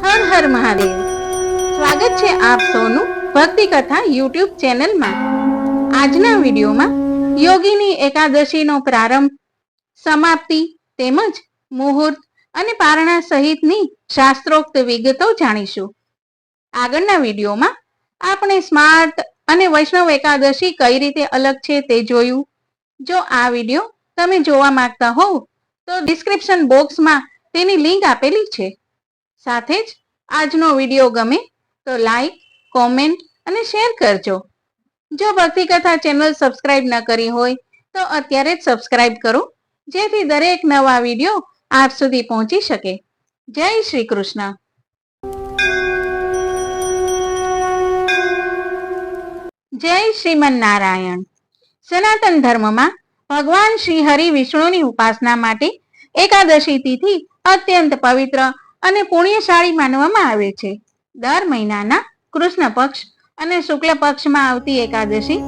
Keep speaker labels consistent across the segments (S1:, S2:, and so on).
S1: હર હર મહાદેવ. સ્વાગત છે આપ સૌનું ભક્તિ કથા યુટ્યુબ ચેનલમાં. આજના વિડીયોમાં યોગીની એકાદશીનો પ્રારંભ, સમાપ્તિ તેમજ મુહૂર્ત અને પારણા સહિતની શાસ્ત્રોક્ત વિગતો જાણીશું. આગળના વિડીયોમાં આપણે સ્માર્ત અને વૈષ્ણવ એકાદશી કઈ રીતે અલગ છે તે જોયું. જો આ વિડીયો તમે જોવા માંગતા હોવ તો ડિસ્ક્રિપ્શન બોક્સમાં તેની લિંક આપેલી છે. સાથે જ આજનો વિડીયો ગમે તો લાઈક, કોમેન્ટ અને શેર કરજો. જો ભક્તિ કથા ચેનલ સબસ્ક્રાઇબ ન કરી હોય તો અત્યારે જ સબસ્ક્રાઇબ કરો, જેથી દરેક નવા વિડીયો આપ સુધી પહોંચી શકે. જય શ્રી કૃષ્ણ. જય શ્રીમન્નારાયણ. સનાતન ધર્મમાં ભગવાન શ્રી હરિ વિષ્ણુની ઉપાસના માટે એકાદશી તિથિ અત્યંત પવિત્ર અને પુણ્યશાળી માનવામાં આવે છે. દર મહિનાના કૃષ્ણ પક્ષ અને શુક્લ પક્ષમાં આવતી એકાદશી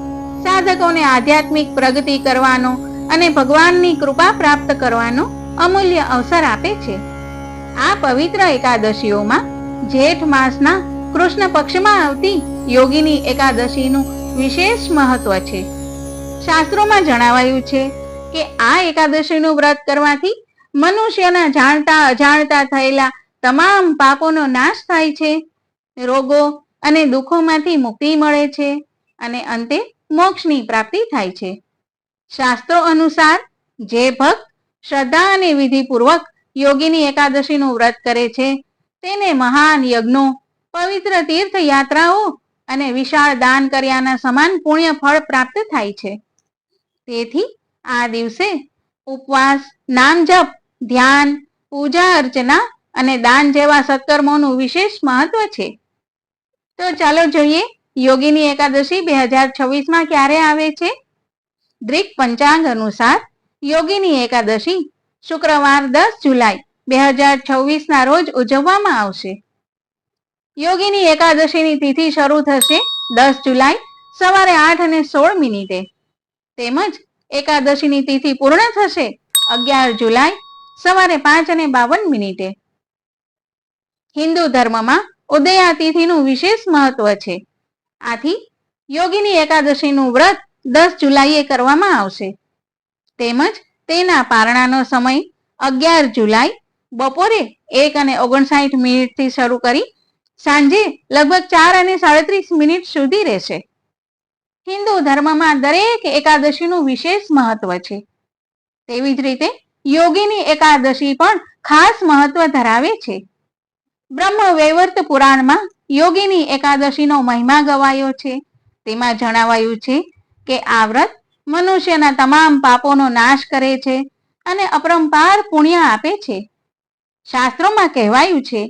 S1: સાધકોને આધ્યાત્મિક પ્રગતિ કરવાનો અને ભગવાનની કૃપા પ્રાપ્ત કરવાનો અમૂલ્ય અવસર આપે છે. આ પવિત્ર એકાદશીઓમાં જેઠ માસના કૃષ્ણ પક્ષમાં આવતી યોગીની એકાદશીનું વિશેષ મહત્વ છે. શાસ્ત્રોમાં જણાવાયું છે કે આ એકાદશીનું વ્રત કરવાથી મનુષ્યના જાણતા અજાણતા થયેલા તમામ પાપોનો નાશ થાય છે, રોગો અને દુઃખોમાંથી મુક્તિ મળે છે અને અંતે મોક્ષની પ્રાપ્તિ થાય છે. શાસ્ત્રો અનુસાર જે ભક્ત શ્રદ્ધા અને વિધિપૂર્વક યોગીની એકાદશીનું વ્રત કરે છે તેને મહાન યજ્ઞો, પવિત્ર તીર્થયાત્રાઓ અને વિશાળ દાન કર્યાના સમાન પુણ્ય ફળ પ્રાપ્ત થાય છે. તેથી આ દિવસે ઉપવાસ, નામ જપ, ધ્યાન, પૂજા અર્ચના અને દાન જેવા સત્કર્મોનું વિશેષ મહત્વ છે. તો ચાલો જોઈએ યોગીની એકાદશી 2026માં ક્યારે આવે છે. ગ્રીક પંચાંગ અનુસાર યોગીની એકાદશી શુક્રવાર 10 જુલાઈ 2026 ના રોજ ઉજવવામાં આવશે. યોગીની એકાદશીની તિથિ શરૂ થશે 10 જુલાઈ સવારે 8:16 તેમજ એકાદશીની તિથિ પૂર્ણ થશે 11 જુલાઈ સવારે 5:52. હિન્દુ ધર્મમાં ઉદયા તિથિનું વિશેષ મહત્વ છે. આથી યોગીની એકાદશીનું વ્રત 10 જુલાઈએ કરવામાં આવશે. તેમજ તેના પારણાનો સમય 11 જુલાઈ બપોરે 1:59 થી શરૂ કરી સાંજે લગભગ 4:37 સુધી રહેશે. હિન્દુ ધર્મમાં દરેક એકાદશીનું વિશેષ મહત્વ છે. તેવી જ રીતે યોગીની એકાદશી પણ ખાસ મહત્વ ધરાવે છે. બ્રહ્મ વૈવર્ત પુરાણમાં યોગીની એકાદશીનો મહિમા ગવાયો છે. તેમાં જણાવાયું છે કે આ વ્રત મનુષ્યના તમામ પાપોનો નાશ કરે છે અને અપરંપાર પુણ્ય આપે છે. શાસ્ત્રોમાં કહેવાયું છે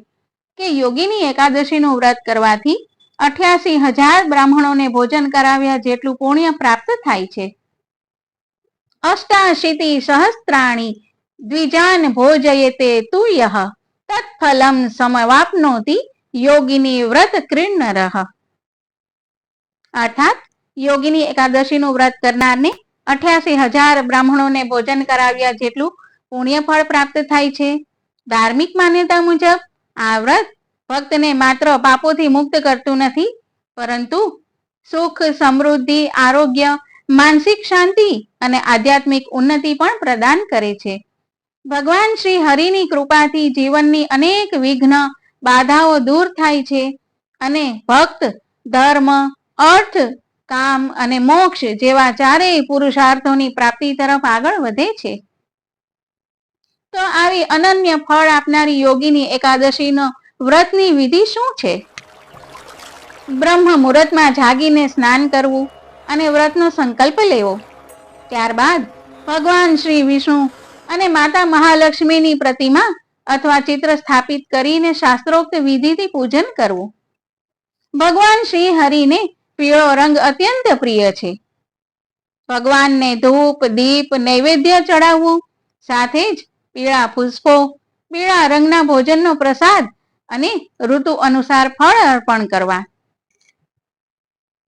S1: કે યોગીની એકાદશીનું વ્રત કરવાથી 88,000 બ્રાહ્મણોને ભોજન કરાવ્યા જેટલું પુણ્ય પ્રાપ્ત થાય છે. અષ્ટાશીતિ સહસ્ત્રાણી દ્વિજાન ભોજયતે તુયઃ તત્ફલમ સમવાપ્નોતિ યોગિની વ્રત કૃન્નરઃ. અર્થાત યોગીની એકાદશીનું વ્રત કરનારને 88,000 બ્રાહ્મણોને ભોજન કરાવ્યા જેટલું પુણ્ય ફળ પ્રાપ્ત થાય છે. ધાર્મિક માન્યતા મુજબ આ વ્રત ભક્તને માત્ર પાપોથી મુક્ત કરતું નથી, પરંતુ સુખ, સમૃદ્ધિ, આરોગ્ય, માનસિક શાંતિ અને આધ્યાત્મિક ઉન્નતિ પણ પ્રદાન કરે છે. ભગવાન શ્રી હરિની કૃપાથી જીવનની અનેક વિઘ્ન, બાધાઓ દૂર થાય છે અને ભક્ત ધર્મ, અર્થ, કામ અને મોક્ષ જેવા ચારેય પુરુષાર્થોની પ્રાપ્તિ તરફ આગળ વધે છે. તો આવી અનન્ય ફળ આપનારી યોગીની એકાદશીનો વ્રતની વિધિ શું છે? બ્રહ્મ મુહૂર્તમાં જાગીને સ્નાન કરવું અને વ્રતનો સંકલ્પ લેવો. ત્યારબાદ ભગવાન શ્રી વિષ્ણુ અને માતા મહાલક્ષ્મીની પ્રતિમા અથવા ચિત્ર સ્થાપિત કરીને શાસ્ત્રોક્ત વિધિથી પૂજન કરવું. ભગવાન શ્રી હરિને પીળો રંગ અત્યંત પ્રિય છે. ભગવાનને ધૂપ, દીપ, નૈવેદ્ય ચડાવવું, સાથે જ પીળા પુષ્પો, પીળા રંગના ભોજનનો પ્રસાદ અને ઋતુ અનુસાર ફળ અર્પણ કરવા.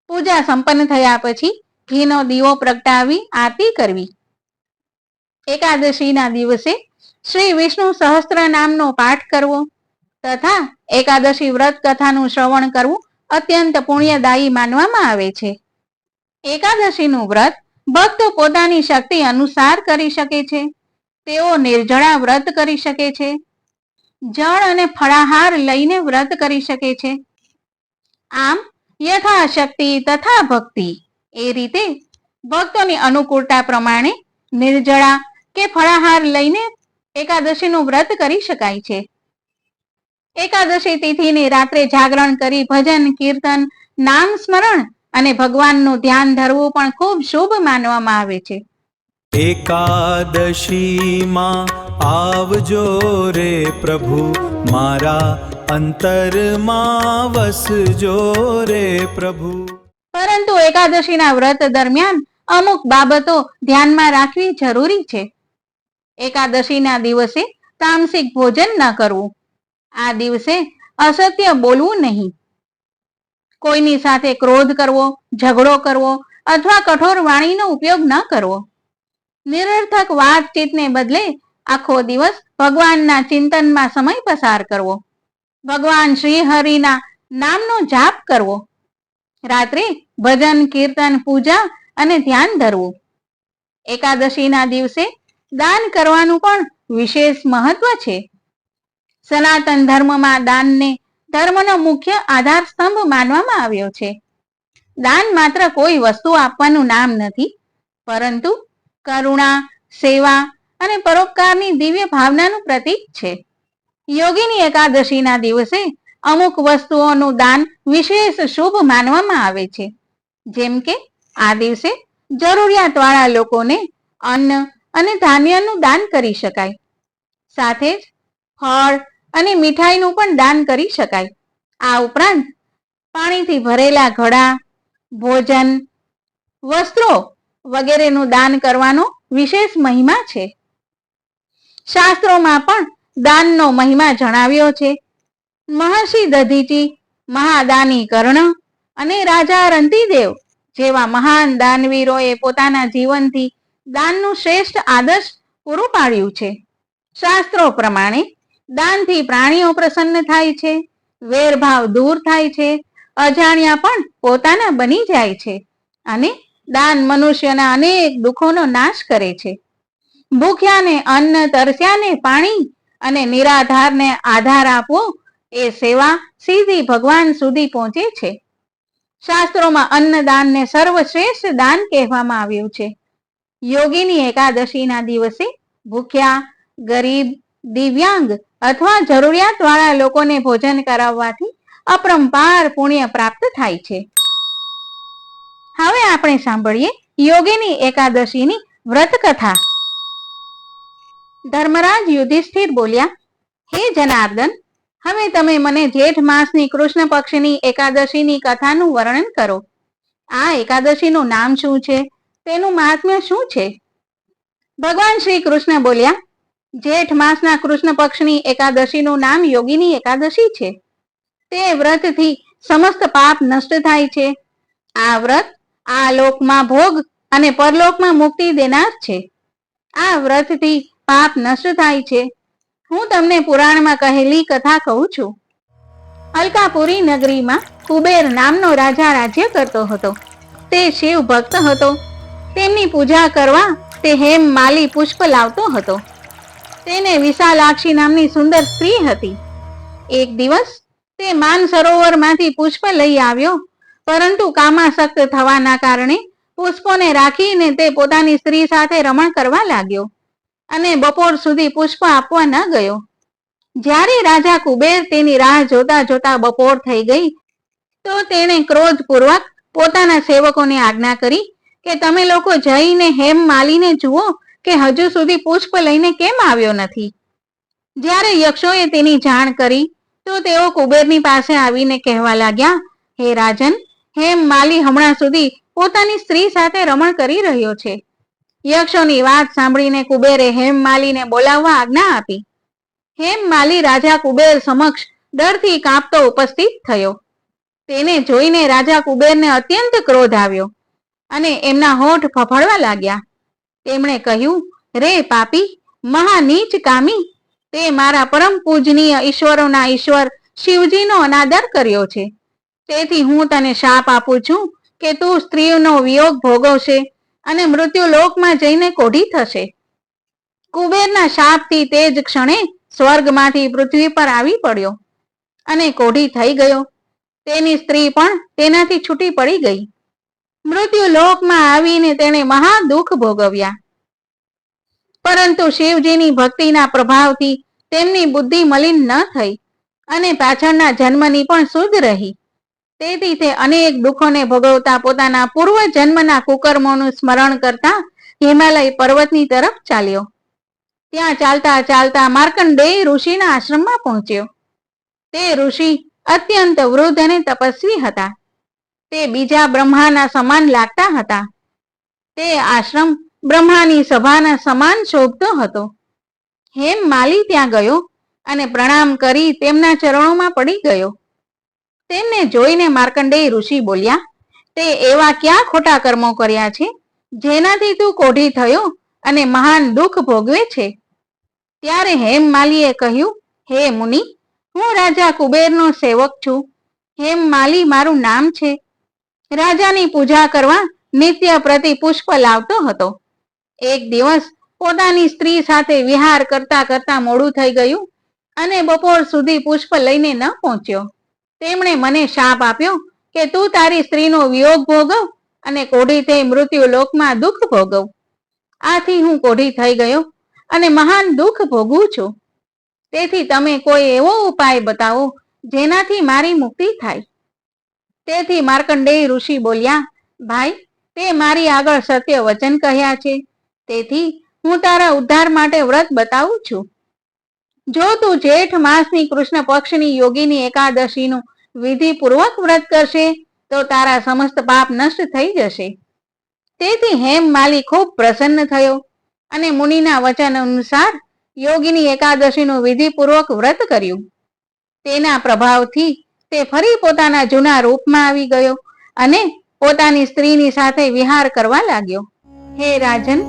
S1: પૂજા સંપન્ન થયા પછી ઘીનો દીવો પ્રગટાવી આરતી કરવી. એકાદશીના દિવસે શ્રી વિષ્ણુ સહસ્ત્ર નામનો પાઠ કરવો. તથા એકાદશી વ્રત કથાનું શ્રવણ કરવું અત્યંત પુણ્યદાયી માનવામાં આવે છે. એકાદશીનું વ્રત ભક્તો પોતાની શક્તિ અનુસાર કરી શકે છે. તેઓ નિર્જળા વ્રત કરી શકે છે, જળ અને ફળાહાર લઈને વ્રત કરી શકે છે. આમ યથાશક્તિ તથા ભક્તિ એ રીતે ભક્તોની અનુકૂળતા પ્રમાણે નિર્જળા કે ફળાહાર લઈને એકાદશીનું વ્રત કરી શકાય છે. એકાદશી તિથિની રાત્રે જાગરણ કરી ભજન, કીર્તન, નામ સ્મરણ અને ભગવાનનું ધ્યાન ધરવું પણ ખૂબ શુભ માનવામાં આવે છે.
S2: એકાદશીમાં આવજો રે પ્રભુ, મારા અંતરમાં વસજો રે પ્રભુ.
S1: પરંતુ એકાદશીના વ્રત દરમિયાન અમુક બાબતો ધ્યાનમાં રાખવી જરૂરી છે. એકાદશીના દિવસે તામસિક ભોજન ન કરવું. આ દિવસે અસત્ય બોલવું નહીં. કોઈની સાથે ક્રોધ કરવો, ઝઘડો કરવો અથવા કઠોર વાણીનો ઉપયોગ ન કરવો. નિરર્થક વાતચીતને બદલે આખો દિવસ ભગવાનના ચિંતનમાં સમય પસાર કરવો. ભગવાન શ્રી હરિના નામનો જાપ કરવો. રાત્રે ભજન, કીર્તન, પૂજા અને ધ્યાન ધરવું. એકાદશીના દિવસે દાન કરવાનું પણ વિશેષ મહત્વ છે. સનાતન ધર્મમાં દાનને ધર્મનો મુખ્ય આધાર સ્તંભ માનવામાં આવ્યો છે. દાન માત્ર કોઈ વસ્તુ આપવાનું નામ નથી, પરંતુ કરુણા, સેવા અને પરોપકારની દિવ્ય ભાવનાનું પ્રતીક છે. યોગીની એકાદશીના દિવસે અમુક વસ્તુઓનું દાન વિશેષ શુભ માનવામાં આવે છે. જેમ કે આ દિવસે જરૂરિયાતવાળા લોકોને અન્ન અને ધાન્યનું દાન કરી શકાય. સાથે જ ફળ અને મીઠાઈનું પણ દાન કરી શકાય. આ ઉપરાંત પાણીથી ભરેલા ઘડા, ભોજન, વસ્ત્રો વગેરેનું દાન કરવાનો વિશેષ મહિમા છે. શાસ્ત્રોમાં પણ દાનનો મહિમા જણાવ્યો છે. મહર્ષિ દધીચી, મહાદાની કર્ણ અને રાજા રંતિદેવ જેવા મહાન દાનવીરોએ પોતાના જીવનથી દાનનું શ્રેષ્ઠ આદર્શ પૂરું પાડ્યું છે. શાસ્ત્રો પ્રમાણે દાનથી પ્રાણીઓ પ્રસન્ન થાય છે, વેરભાવ દૂર થાય છે, અજાણ્યા પણ પોતાના બની જાય છે અને દાન મનુષ્યના અનેક દુઃખોનો નાશ કરે છે. ભૂખ્યાને અન્ન, તરસ્યાને પાણી અને નિરાધારને આધાર આપવો એ સેવા સીધી ભગવાન સુધી પહોંચે છે. શાસ્ત્રોમાં અન્નદાનને સર્વશ્રેષ્ઠ દાન કહેવામાં આવ્યું છે. યોગીની એકાદશીના દિવસે ભૂખ્યા, ગરીબ, દિવ્યાંગ અથવા જરૂરિયાતવાળા લોકોને ભોજન કરાવવાથી અપરંપાર પુણ્ય પ્રાપ્ત થાય છે. હવે આપણે સાંભળીએ યોગીની એકાદશીની વ્રત કથા. ધર્મરાજ યુધિષ્ઠિર બોલ્યા, હે જનાર્દન, હવે તમે મને જેઠ માસની કૃષ્ણ પક્ષની એકાદશીની કથાનું વર્ણન કરો. આ એકાદશીનું નામ શું છે? તેનું મહાત્મ્ય શું છે? ભગવાન શ્રી કૃષ્ણ બોલ્યા, જેઠ માસના કૃષ્ણ પક્ષની એકાદશીનું નામ યોગીની એકાદશી છે. તે વ્રતથી સમસ્ત પાપ નષ્ટ થાય છે. આ વ્રત આ લોકમાં ભોગ અને પરલોકમાં મુક્તિ દેનાર છે. આ વ્રતથી પાપ નષ્ટ થાય છે. હું તમને પુરાણમાં કહેલી કથા કહું છું. અલકાપુરી નગરીમાં કુબેર નામનો રાજા રાજ્ય કરતો હતો. તે શિવ ભક્ત હતો. તેમની પૂજા કરવા તે હેમ માલી પુષ્પ લાવતો હતો. તેને વિશાલાક્ષી નામની સુંદર સ્ત્રી હતી. એક દિવસ તે માન સરોવરમાંથી પુષ્પ લઈ આવ્યો, પરંતુ કામાસક્ત થવાના કારણે પુષ્પોને રાખીને તે પોતાની સ્ત્રી સાથે રમણ કરવા લાગ્યો અને બપોર સુધી પુષ્પ આપવા ન ગયો. જ્યારે રાજા કુબેર તેની રાહ જોતા જોતા બપોર થઈ ગઈ, તો તેણે ક્રોધપૂર્વક પોતાના સેવકોને આજ્ઞા કરી કે તમે લોકો જઈને હેમ માલીને જુઓ કે હજુ સુધી પુષ્પ લઈને કેમ આવ્યો નથી. જ્યારે યક્ષોએ તેની જાણ કરી, તો તેઓ કુબેરની પાસે આવીને કહેવા લાગ્યા, હે રાજન, હેમ માલી હમણાં સુધી પોતાની સ્ત્રી સાથે રમણ કરી રહ્યો છે. યક્ષોની વાત સાંભળીને કુબેરે હેમ માલીને બોલાવવા આજ્ઞા આપી. હેમ માલી રાજા કુબેર સમક્ષ ડરથી કાંપતો ઉપસ્થિત થયો. તેને જોઈને રાજા કુબેરને અત્યંત ક્રોધ આવ્યો અને એમના હોઠ ફફડવા લાગ્યા. તેમણે કહ્યું, રે પાપી, મહાનીચ કામી, તે મારા પરમ પૂજનીય ઈશ્વરોના ઈશ્વર શિવજીનો અનાદર કર્યો છે. તેથી હું તને શાપ આપું છું કે તું સ્ત્રીનો વિયોગ ભોગવશે અને મૃત્યુલોકમાં જઈને કોઢી થશે. કુબેરના શાપથી તે જ ક્ષણે સ્વર્ગમાંથી પૃથ્વી પર આવી પડ્યો અને કોઢી થઈ ગયો. તેની સ્ત્રી પણ તેનાથી છૂટી પડી ગઈ. મૃત્યુલોકમાં આવીને તેણે મહા દુઃખ ભોગવ્યા. પરંતુ શિવજીની ભક્તિના પ્રભાવથી તેમની બુદ્ધિ મલિન ન થઈ અને પાછળના જન્મની પણ શુદ્ધ રહી. તેથી તે અનેક દુઃખોને ભોગવતા પોતાના પૂર્વ જન્મના કુકર્મોનું સ્મરણ કરતા હિમાલય પર્વતની તરફ ચાલ્યો. ત્યાં ચાલતા ચાલતા માર્કંડેય ઋષિના આશ્રમમાં પહોંચ્યો. તે ઋષિ અત્યંત વૃદ્ધ અને તપસ્વી હતા. તે બીજા બ્રહ્માના સમાન લાગતા હતા. તે આશ્રમ બ્રહ્માની સભાના સમાન શોભતો હતો. હેમમાલી ત્યાં ગયો અને પ્રણામ કરી તેમના ચરણોમાં પડી ગયો. તેમને જોઈને માર્કંડેય ઋષિ બોલ્યા, તે એવા ક્યાં ખોટા કર્મો કર્યા છે જેનાથી તું કોઢી થયો અને મહાન દુઃખ ભોગવે છે? ત્યારે હેમમાલીએ કહ્યું, હે મુનિ, હું રાજા કુબેરનો સેવક છું. હેમમાલી મારું નામ છે. રાજાની પૂજા કરવા નિત્ય પ્રતિ પુષ્પ લાવતો હતો. એક દિવસ પોતાની સ્ત્રી સાથે વિહાર કરતા કરતા મોડું થઈ ગયું અને બપોર સુધી પુષ્પ લઈને ન પહોંચ્યો. તેમણે મને શાપ આપ્યો કે તું તારી સ્ત્રીનો વિયોગ ભોગવ અને કોઢી થઈ મૃત્યુ લોકમાં દુઃખ ભોગવ. આથી હું કોઢી થઈ ગયો અને મહાન દુઃખ ભોગવું છું. તેથી તમે કોઈ એવો ઉપાય બતાવો જેનાથી મારી મુક્તિ થાય. તેથી માર્કંડેય ઋષિ બોલ્યા, ભાઈ, તે મારી આગળ સત્ય વચન કહ્યા છે. તેથી હું તારા ઉદ્ધાર માટે વ્રત બતાવું છું. જો તું જેઠ માસની કૃષ્ણ પક્ષની યોગીની એકાદશીનું વિધિપૂર્વક વ્રત કરશે તો તારા સમસ્ત પાપ નષ્ટ થઈ જશે. તેથી હેમમાલી ખૂબ પ્રસન્ન થયો અને મુનિના વચન અનુસાર યોગીની એકાદશીનું વિધિપૂર્વક વ્રત કર્યું. તેના પ્રભાવથી તે ફરી પોતાના જૂના રૂપમાં આવી ગયો અને પોતાની સ્ત્રીની સાથે વિહાર કરવા લાગ્યો. હે રાજન,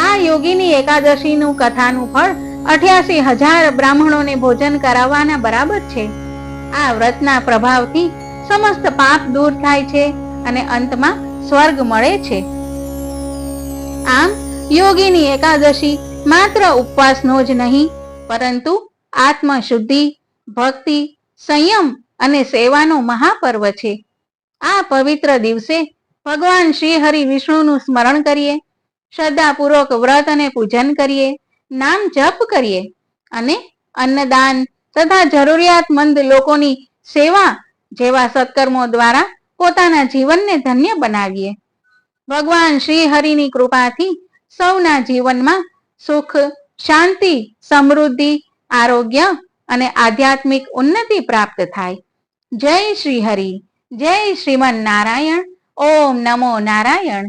S1: આ યોગીની એકાદશીનું કથાનું ફળ 88,000 બ્રાહ્મણોને ભોજન કરાવવાના બરાબર છે. આ વ્રતના પ્રભાવથી સમસ્ત પાપ દૂર થાય છે અને અંતમાં સ્વર્ગ મળે છે. આમ યોગીની એકાદશી માત્ર ઉપવાસનો જ નહીં, પરંતુ આત્મશુદ્ધિ, ભક્તિ, સંયમ અને સેવાનો મહાપર્વ છે. આ પવિત્ર દિવસે ભગવાન શ્રી હરિ વિષ્ણુનું સ્મરણ કરીએ, શ્રદ્ધાપૂર્વક વ્રત અને પૂજન કરીએ, નામ જપ કરીએ અને અન્નદાન તથા જરૂરિયાતમંદ લોકોની સેવા જેવા સત્કર્મો દ્વારા પોતાના જીવનને ધન્ય બનાવીએ. ભગવાન શ્રી હરિની કૃપાથી સૌના જીવનમાં સુખ, શાંતિ, સમૃદ્ધિ, આરોગ્ય અને આધ્યાત્મિક ઉન્નતિ પ્રાપ્ત થાય. જય શ્રી હરિ, જય શ્રીમન નારાયણ. ઓમ નમો નારાયણ.